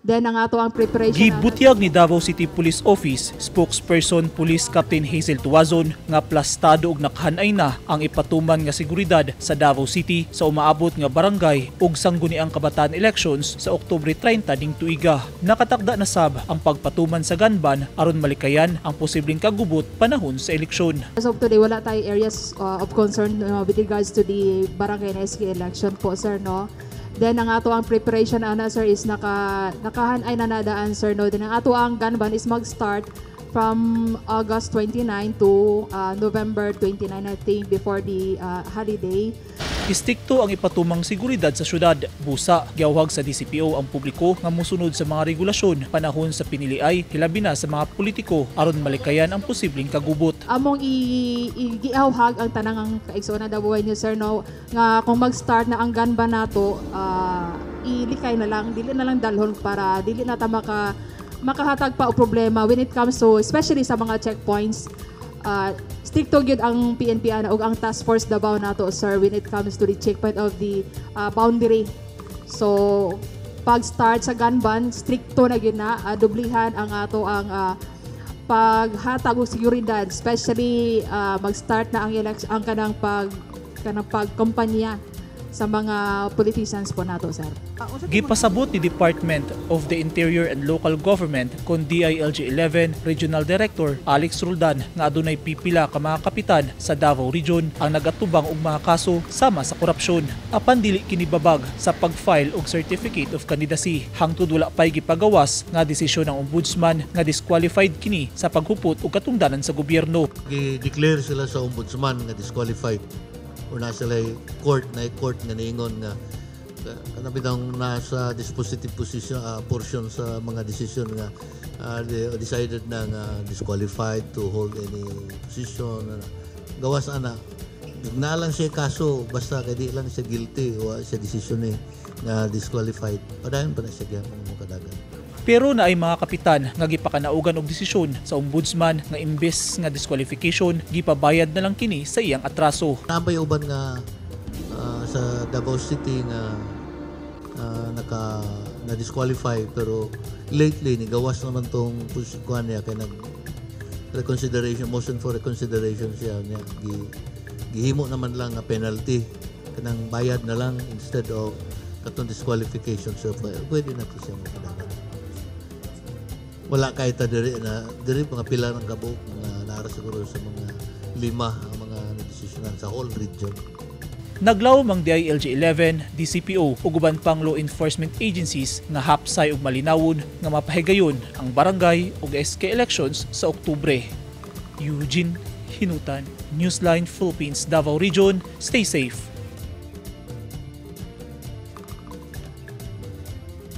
Then ang ato ang preparation Gibutyag ni Davao City Police Office spokesperson Police Captain Hazel Tuazon nga plastado og nakahanay na ang ipatuman nga seguridad sa Davao City sa umaabot nga barangay ug sangguniang kabataan elections sa Oktubre 30 ning tuiga. Nakatakda na sab ang pagpatuman sa gunban aron malikayan ang posibleng kagubot panahon sa eleksyon. As of today, wala tayo areas of concern with regards to the barangay and SK election po, sir, no? Then ang ato ang preparation sir is nakahanay na nadaan, sir, no? Then ang ato ang gunban is mag-start from August 29 to November 29, I think, before the holiday. Istikto ang ipatumang seguridad sa syudad. Busa, giawhag sa DCPO ang publiko nga mosunod sa mga regulasyon panahon sa piniliay, hilabi na sa mga politiko aron malikayan ang posibleng kagubot. Among giawhag ang tanang kaigsoon na dabuhay niyo, sir, no, nga kung mag-start na ang gunban nato, ilikay na lang, dili na lang dalhon para dili na ta makahatag pa og problema when it comes to, especially sa mga checkpoints. Stricto gyud ang PNP ug ang task force Davao nato, sir, when it comes to the checkpoint of the boundary. So pag start sa gunban, stricto na gyud na, dublihan ang ato ang paghatag og seguridad, especially mag-start na ang election, ang kanang pagkampanya sa mga politicians po nato, sir. Gipasabot ni Department of the Interior and Local Government kon DILG-11 Regional Director Alex Roldan nga adunay pipila ka mga kapitan sa Davao Region ang nagatubang og mga kaso sama sa korupsyon. Apan dili kini babag sa pag-file og Certificate of Candidacy hangtod wala pay gipagawas nga desisyon ng ombudsman nga disqualified kini sa paghupot og katungdanan sa gobyerno. Gi-declare sila sa ombudsman nga disqualified or na sila court nga niingon nga kanabitang nasa dispositive position portion sa mga desisyon nga decided na nga disqualified to hold any position. Gawas ana na lang siya kaso basta kay di lang siya guilty o siya decision nga disqualified. Padayon pa na siya gyapon mo kadagan. Pero naay mga kapitan nga gipakanaugan og desisyon sa ombudsman nga imbes nga disqualification gipabayad na lang kini sa iyang atraso. Nabay uban nga sa Davao City nga na disqualify pero lately ni gawas naman tong kuan niya kay nag reconsideration, motion for reconsideration siya niya gihimo naman lang nga penalty kanang bayad na lang instead of katong disqualification, so pwede na to siya makadagan. Wala kahit diri mga pila ng kabuok nga naara siguro sa mga 5 ang mga desisyonan sa whole region. Naglaom ang DILG-11, DCPO ug uban pang law enforcement agencies nga hapsay ug malinawon nga mapahigayon ang barangay ug SK elections sa Oktubre. Eugene Hinutan, Newsline Philippines, Davao Region. Stay safe.